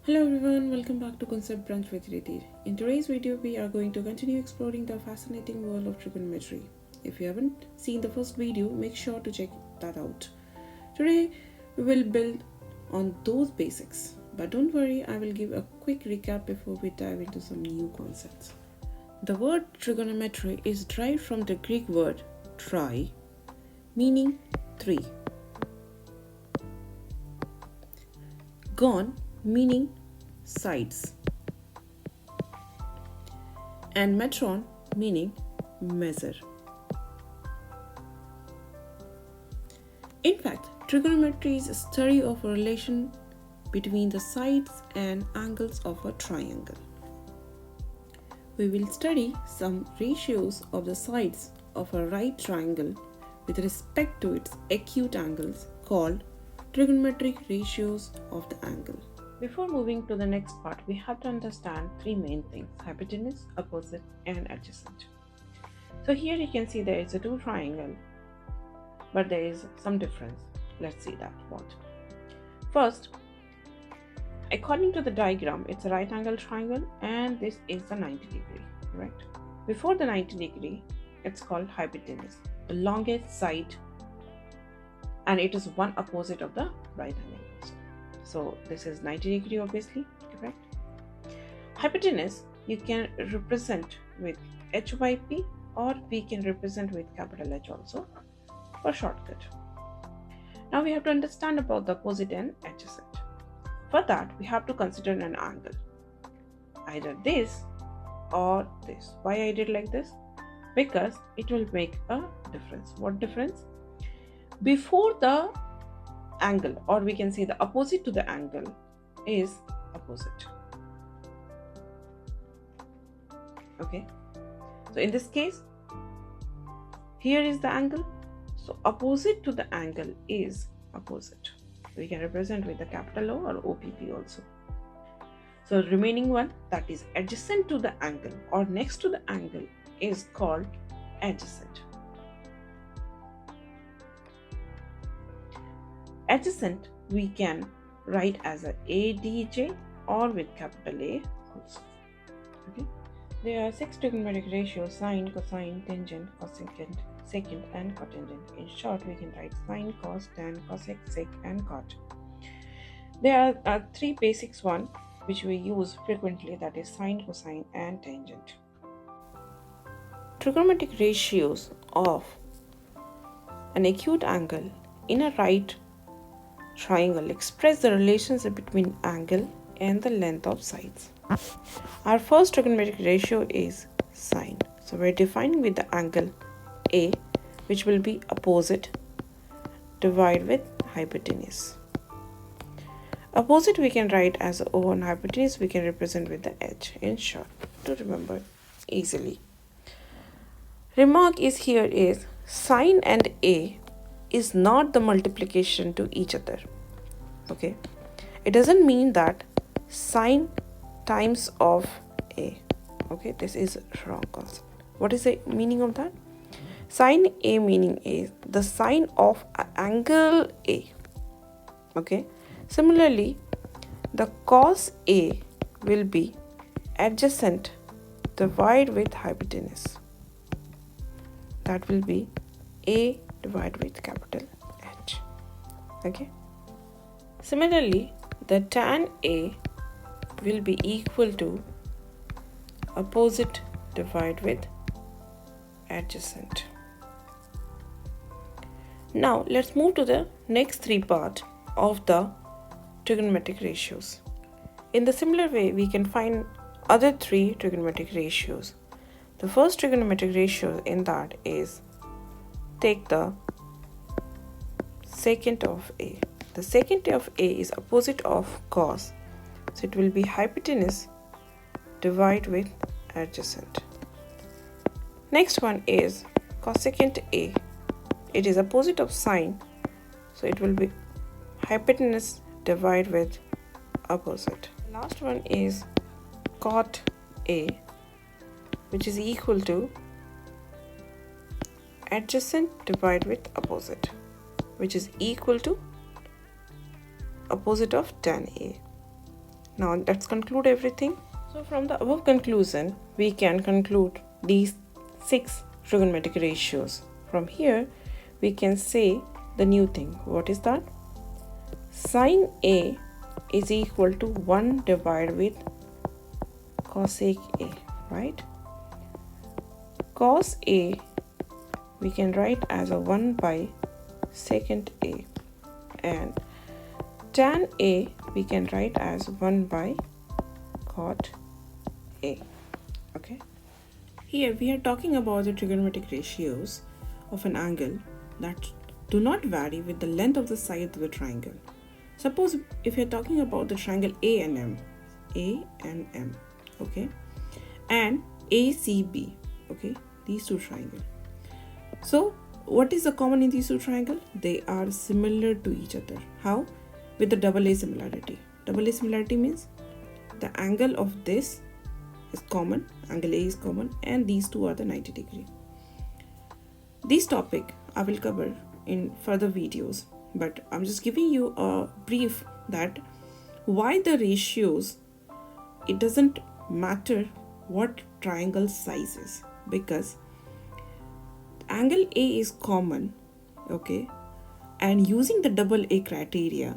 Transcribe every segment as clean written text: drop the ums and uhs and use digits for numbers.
Hello everyone, welcome back to ConceptBrunch-withRidhi. In today's video, we are going to continue exploring the fascinating world of trigonometry. If you haven't seen the first video, make sure to check that out. Today, we will build on those basics. But don't worry, I will give a quick recap before we dive into some new concepts. The word trigonometry is derived from the Greek word tri, meaning three. Gon, meaning sides, and metron, meaning measure. In fact, trigonometry is a study of a relation between the sides and angles of a triangle. We will study some ratios of the sides of a right triangle with respect to its acute angles called trigonometric ratios of the angle. Before moving to the next part, we have to understand three main things: hypotenuse, opposite, and adjacent. So here you can see there is a two triangle, but there is some difference. Let's see that what. First, according to the diagram, it's a right angle triangle and this is the 90 degree, correct? Before the 90 degree, it's called hypotenuse, the longest side, and it is one opposite of the right angle. So this is 90 degree, obviously, correct? Hypotenuse you can represent with h by p, or we can represent with capital H also for shortcut. Now we have to understand about the opposite and adjacent. For that, we have to consider an angle, either this or this. Why I did like this? Because it will make a difference. What difference? Before the angle, or we can say the opposite to the angle, is opposite. Okay, so in this case, here is the angle, so opposite to the angle is opposite. We can represent with the capital O or OPP also. So remaining one, that is adjacent to the angle or next to the angle, is called adjacent. Adjacent we can write as a ADJ or with capital A also. Okay. There are 6 trigonometric ratios: sine, cosine, tangent, cosecant, secant, and cotangent. In short, we can write sine, cos, tan, cosec, sec, and cot. There are 3 basics one which we use frequently, that is sine, cosine, and tangent. Trigonometric ratios of an acute angle in a right triangle express the relationship between angle and the length of sides. Our first trigonometric ratio is sine. So we're defining with the angle A, which will be opposite, divide with hypotenuse. Opposite we can write as O, and hypotenuse we can represent with the H, in short, to remember easily. Remark is here is sine and A is not the multiplication to each other. Okay, it doesn't mean that sine times of A. Okay, this is wrong concept. What is the meaning of that? Sine A meaning is the sine of angle A. Okay, similarly, the cos A will be adjacent divide with hypotenuse. That will be A divided with capital H. Okay. Similarly, the tan A will be equal to opposite divide with adjacent. Now let's move to the next 3 part of the trigonometric ratios. In the similar way, we can find other 3 trigonometric ratios. The first trigonometric ratio in that is, take the secant of A. The secant of A is opposite of cos, so it will be hypotenuse divide with adjacent. Next one is cosecant A. It is opposite of sine, so it will be hypotenuse divide with opposite. Last one is cot A, which is equal to adjacent divide with opposite, which is equal to opposite of tan A. Now let's conclude everything. So from the above conclusion, we can conclude these 6 trigonometric ratios. From here, we can say the new thing. What is that? Sin A is equal to 1 divided with cosec A, right? Cos A we can write as a 1 by secant A, and tan A we can write as 1 by cot A. Okay. Here we are talking about the trigonometric ratios of an angle that do not vary with the length of the side of the triangle. Suppose if you're talking about the triangle A and M, okay, and ACB, okay, these two triangles. So what is the common in these two triangles? They are similar to each other. How? With the double A similarity. Double A similarity means the angle of this is common, angle A is common, and these two are the 90 degree. This topic I will cover in further videos, but I'm just giving you a brief that why the ratios, it doesn't matter what triangle size is, because angle A is common, okay, and using the double A criteria,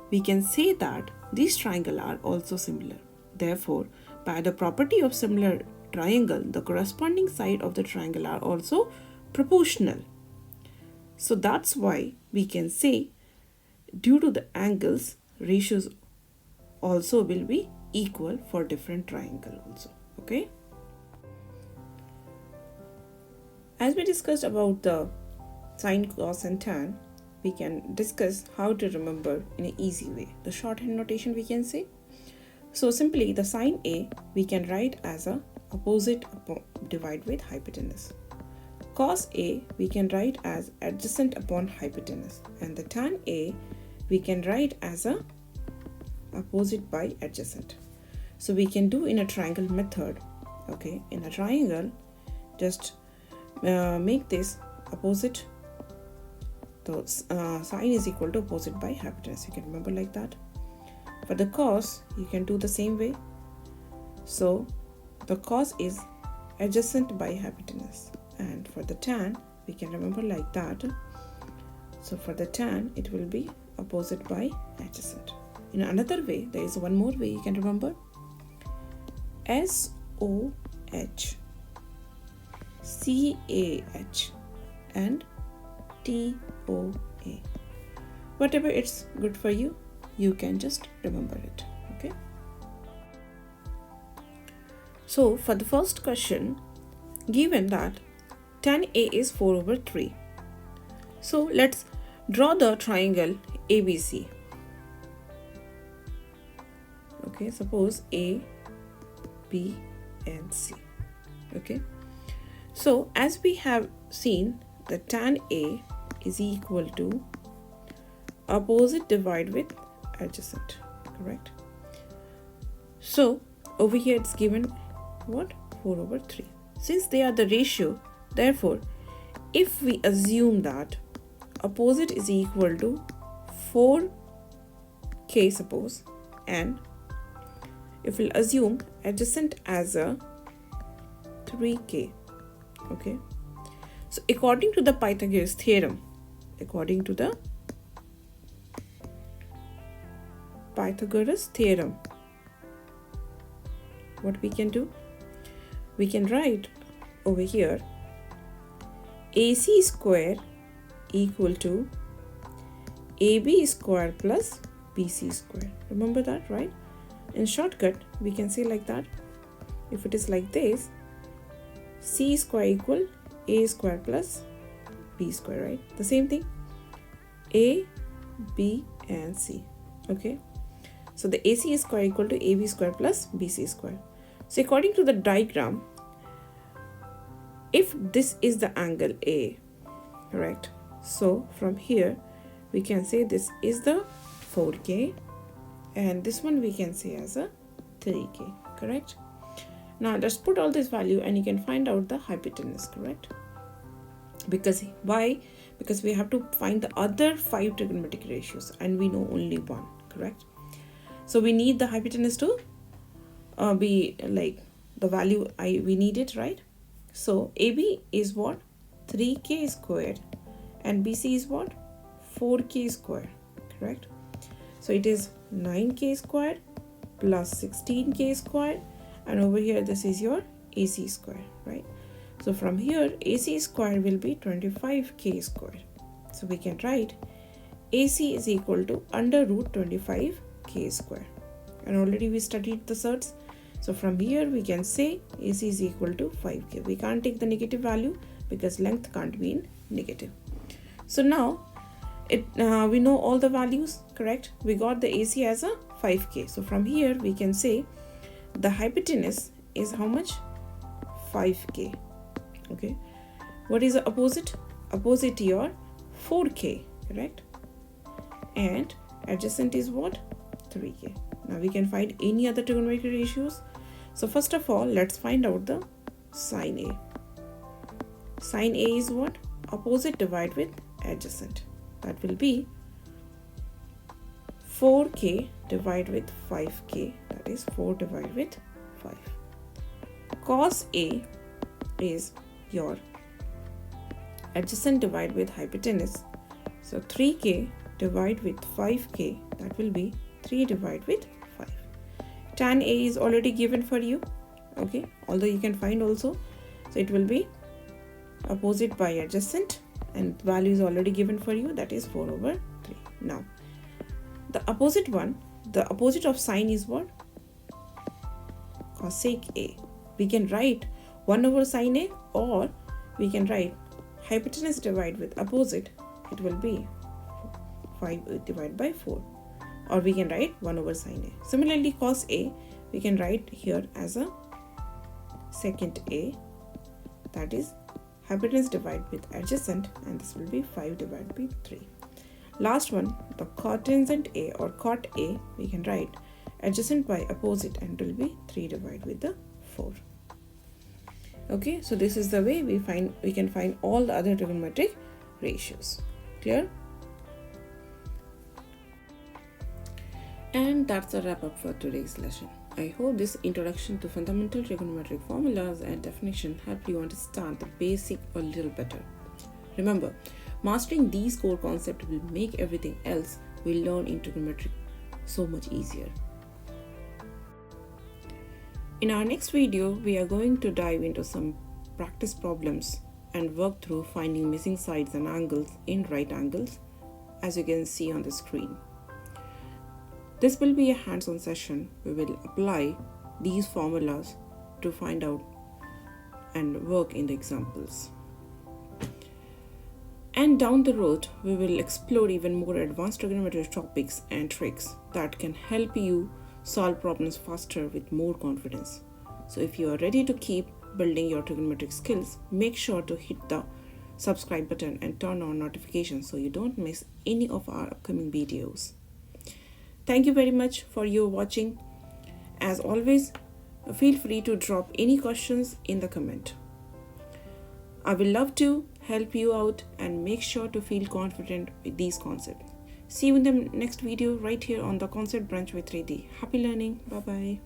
we can say that these triangles are also similar. Therefore, by the property of similar triangle, the corresponding side of the triangle are also proportional. So that's why we can say due to the angles, ratios also will be equal for different triangle also, okay. As we discussed about the sine, cos and tan, we can discuss how to remember in an easy way. The shorthand notation we can say. So simply the sine A we can write as a opposite divide with hypotenuse. Cos A we can write as adjacent upon hypotenuse, and the tan A we can write as a opposite by adjacent. So we can do in a triangle method, okay. In a triangle, just make this opposite, so sine is equal to opposite by hypotenuse. You can remember like that. For the cos, you can do the same way. So the cos is adjacent by hypotenuse, and for the tan we can remember like that. So for the tan it will be opposite by adjacent. In another way, there is one more way you can remember. SOH, CAH and TOA. Whatever it's good for you, you can just remember it, okay. So for the first question, given that tan A is 4/3, so let's draw the triangle ABC. Okay, suppose A, B and C, okay. So as we have seen, the tan A is equal to opposite divide with adjacent, correct? So over here it's given what? 4/3. Since they are the ratio, therefore if we assume that opposite is equal to 4k suppose, and if we'll assume adjacent as a 3k, okay. So according to the Pythagoras theorem, what we can do? We can write over here AC square equal to AB square plus BC square. Remember that, right? In shortcut, we can say like that. If it is like this, C square equal A square plus B square, right? The same thing, A, B and C, okay. So the AC square equal to AB square plus BC square. So according to the diagram, if this is the angle A, correct? So from here we can say this is the 4k and this one we can say as a 3k, correct? Now let's put all this value and you can find out the hypotenuse, correct? Because why? Because we have to find the other 5 trigonometric ratios and we know only one, correct? So we need the hypotenuse to be like the value we need it, right? So AB is what? 3k squared, and BC is what? 4k squared, correct? So it is 9k squared plus 16k squared, and over here this is your AC squared, right? So from here AC squared will be 25k squared. So we can write AC is equal to under root 25k squared. And already we studied the surds. So from here we can say AC is equal to 5k. We can't take the negative value because length can't be in negative. So now we know all the values, correct? We got the AC as a 5k. So from here we can say the hypotenuse is how much? 5k. Okay. What is the opposite? Opposite your 4k, correct? And adjacent is what? 3k. Now we can find any other trigonometric ratios. So first of all, let's find out the sine A. Sine A is what? Opposite divided with adjacent. That will be 4k divided with 5k. That is 4 divided with 5. Cos A is your adjacent divided with hypotenuse. So 3k divided with 5k. That will be 3 divided with 5. Tan A is already given for you, okay, although you can find also. So it will be opposite by adjacent, and value is already given for you, that is 4 over 3. Now the opposite one, the opposite of sine is what? Cosec A. We can write 1 over sine A, or we can write hypotenuse divided with opposite. It will be 5 divided by 4, or we can write 1 over sine A. Similarly, cos A we can write here as a secant A, that is hypotenuse divided with adjacent, and this will be 5 divided by 3. Last one, the cotangent A or cot A, we can write adjacent by opposite, and it will be 3 divided with the 4. Okay, so this is the way we can find all the other trigonometric ratios. Clear? And that's a wrap up for today's lesson. I hope this introduction to fundamental trigonometric formulas and definition helped you understand the basic a little better. Remember, mastering these core concepts will make everything else we learn in trigonometry so much easier. In our next video, we are going to dive into some practice problems and work through finding missing sides and angles in right angles, as you can see on the screen. This will be a hands-on session. We will apply these formulas to find out and work in the examples. And down the road, we will explore even more advanced trigonometric topics and tricks that can help you solve problems faster with more confidence. So if you are ready to keep building your trigonometric skills, make sure to hit the subscribe button and turn on notifications so you don't miss any of our upcoming videos. Thank you very much for your watching. As always, feel free to drop any questions in the comment. I will love to help you out and make sure to feel confident with these concepts. See you in the next video right here on the Concept Brunch with Riddhi. Happy learning. Bye-bye.